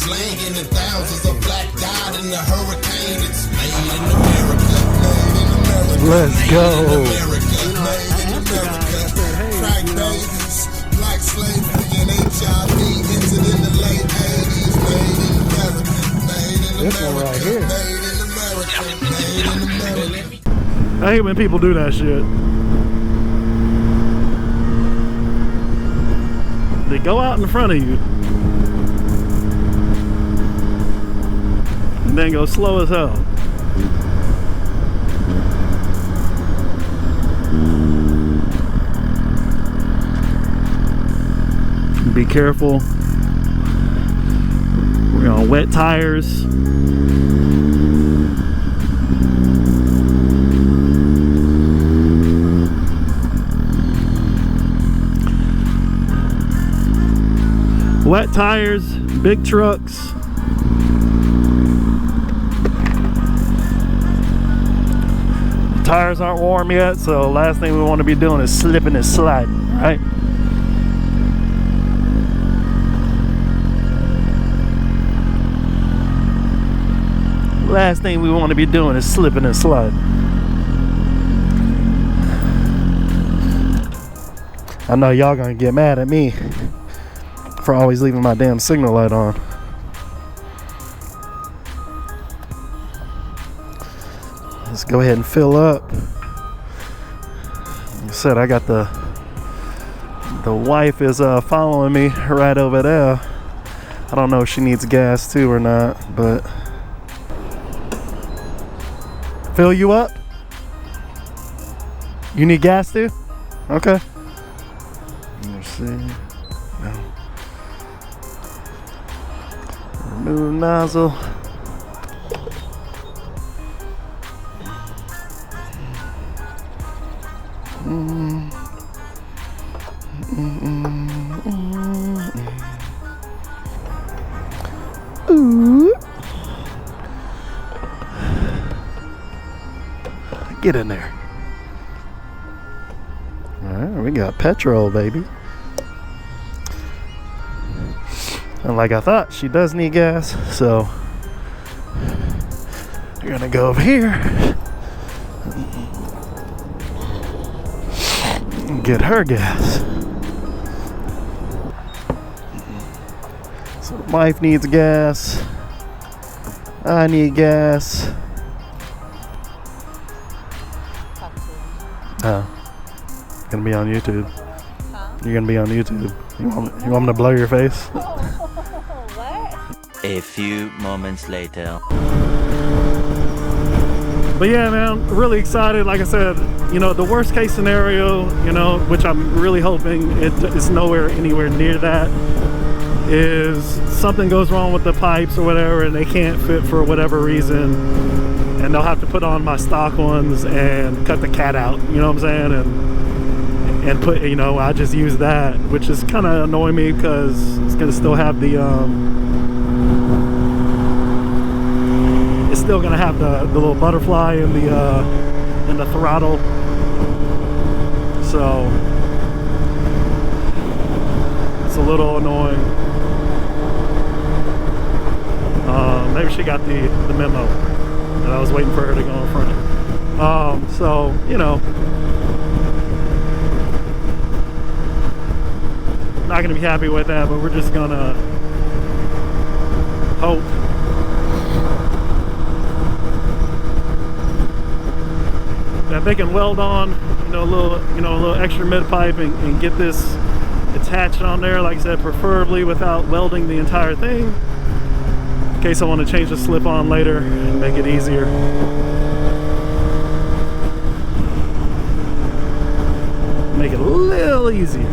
slanging the thousands of black died in the hurricane. It's made in America, made in America. Let's go. Crack babies, black slavery and HIV entered in the late 80s. Made in America, made in This one right here. Made in America, made in America. I hate when people do that shit. They go out in front of you and then go slow as hell. Be careful. We're on wet tires. Wet tires, big trucks. Tires aren't warm yet, so last thing we want to be doing is slipping and sliding, right? Last thing we want to be doing is slipping and sliding. I know y'all gonna get mad at me for always leaving my damn signal light on. Let's go ahead and fill up. Like I said, I got the wife is following me right over there. I don't know if she needs gas too or not, but fill you up? You need gas too? Okay. Let's see. No. Remove nozzle. Ooh. Get in there. Alright, we got petrol, baby. And like I thought, she does need gas, so you're gonna go over here and get her gas. So wife needs gas. I need gas. Oh, gonna be on YouTube. Huh? You're gonna be on YouTube. You want me to blow your face? What? A few moments later. But yeah, man, really excited. Like I said, you know, the worst case scenario, you know, which I'm really hoping it's nowhere anywhere near that, is something goes wrong with the pipes or whatever and they can't fit for whatever reason, and they'll have to put on my stock ones and cut the cat out, you know what I'm saying, and put, you know, I just use that, which is kind of annoying me because it's gonna still have the it's still gonna have the little butterfly in the throttle, so it's a little annoying. Maybe she got the memo that I was waiting for her to go in front. So, you know, not gonna be happy with that, but we're just gonna hope that they can weld on, a little extra mid pipe and get this attached on there. Like I said, preferably without welding the entire thing, in case I want to change the slip on later and make it easier. Make it a little easier.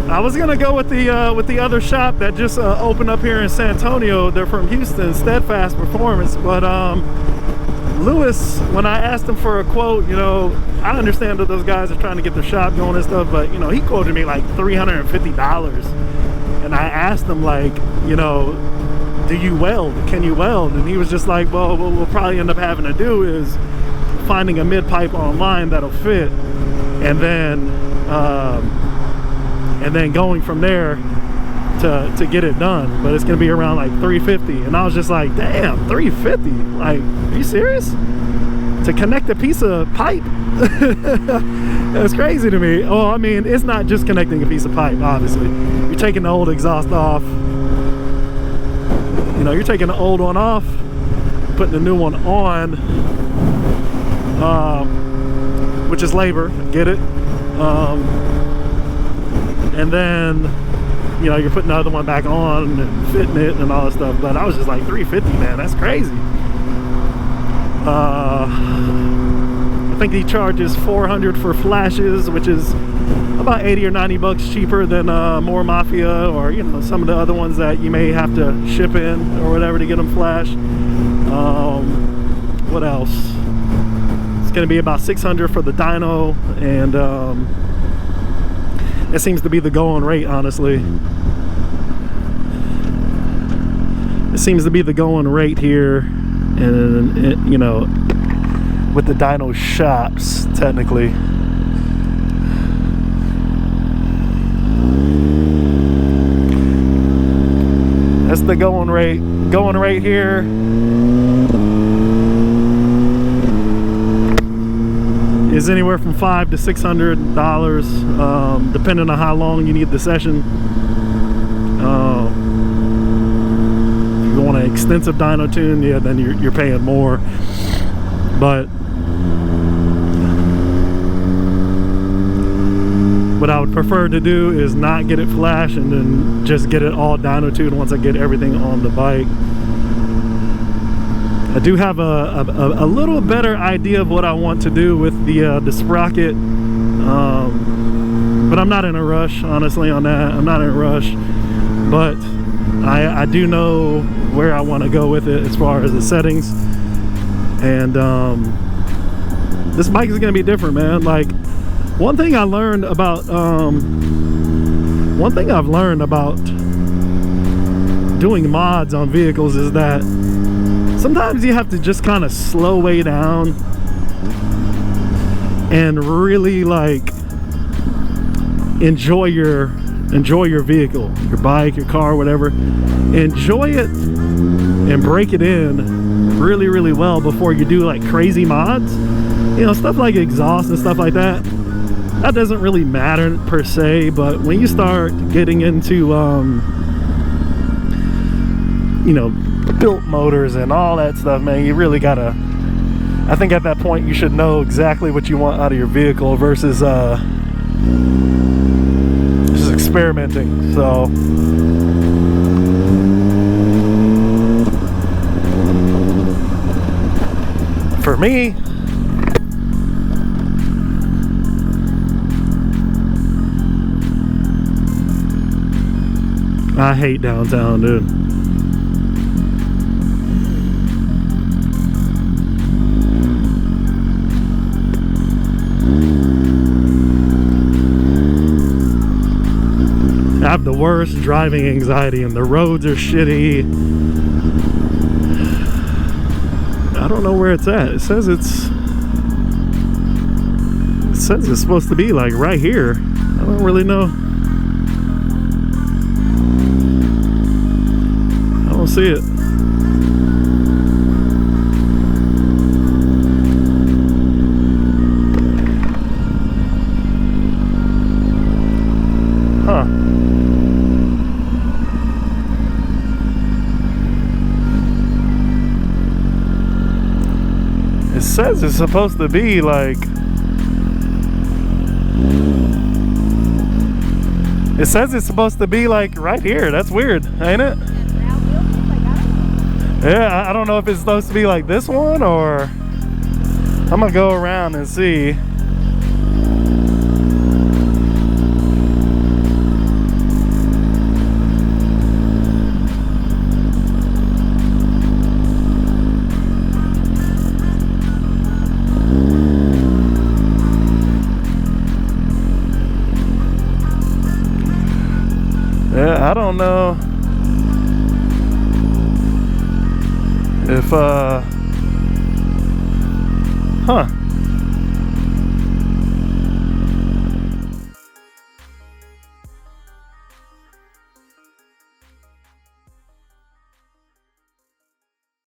I was gonna go with the other shop that just opened up here in San Antonio. They're from Houston, Steadfast Performance. But Lewis, when I asked him for a quote, you know, I understand that those guys are trying to get their shop going and stuff, but you know, he quoted me like $350, and I asked him, like, you know, do you weld? Can you weld? And he was just like, well, what we'll probably end up having to do is finding a mid pipe online that'll fit, and then going from there to get it done. But it's gonna be around like $350. And I was just like, damn, $350? Like, are you serious? To connect a piece of pipe? That's crazy to me. Oh, I mean, it's not just connecting a piece of pipe, obviously. You're taking the old exhaust off. You know, you're taking the old one off, putting the new one on, which is labor, get it? And then, you know, you're putting the other one back on and fitting it and all that stuff. But I was just like, $350, man, that's crazy. I think he charges $400 for flashes, which is about 80 or 90 bucks cheaper than More Mafia, or, you know, some of the other ones that you may have to ship in or whatever to get them flashed. What else? It's gonna be about $600 for the dyno, and it seems to be the going rate, honestly. It seems to be the going rate here, and it, you know, with the dyno shops, technically. That's the going rate. Going rate here is anywhere from $500 to $600, depending on how long you need the session. If you want an extensive dyno tune, yeah, then you're paying more. But what I would prefer to do is not get it flash and then just get it all dyno tuned once I get everything on the bike. I do have a little better idea of what I want to do with the sprocket, but I'm not in a rush, honestly, on that. I'm not in a rush, but I do know where I want to go with it as far as the settings. And this bike is going to be different, man. Like, one thing I've learned about doing mods on vehicles is that sometimes you have to just kind of slow way down and really like enjoy your vehicle, your bike, your car, whatever. Enjoy it and break it in really, really well before you do like crazy mods. You know, stuff like exhaust and stuff like that. That doesn't really matter per se, but when you start getting into you know, built motors and all that stuff, man, you really gotta, I think at that point you should know exactly what you want out of your vehicle versus just experimenting. So for me, I hate downtown, dude. I have the worst driving anxiety, and the roads are shitty. I don't know where it's at. It says it's supposed to be like right here. I don't really know. I don't see it. Huh. It says it's supposed to be like, it says it's supposed to be like right here. That's weird, ain't it? Yeah, I don't know if it's supposed to be like this one, or I'm gonna go around and see. Yeah, I don't know. If huh.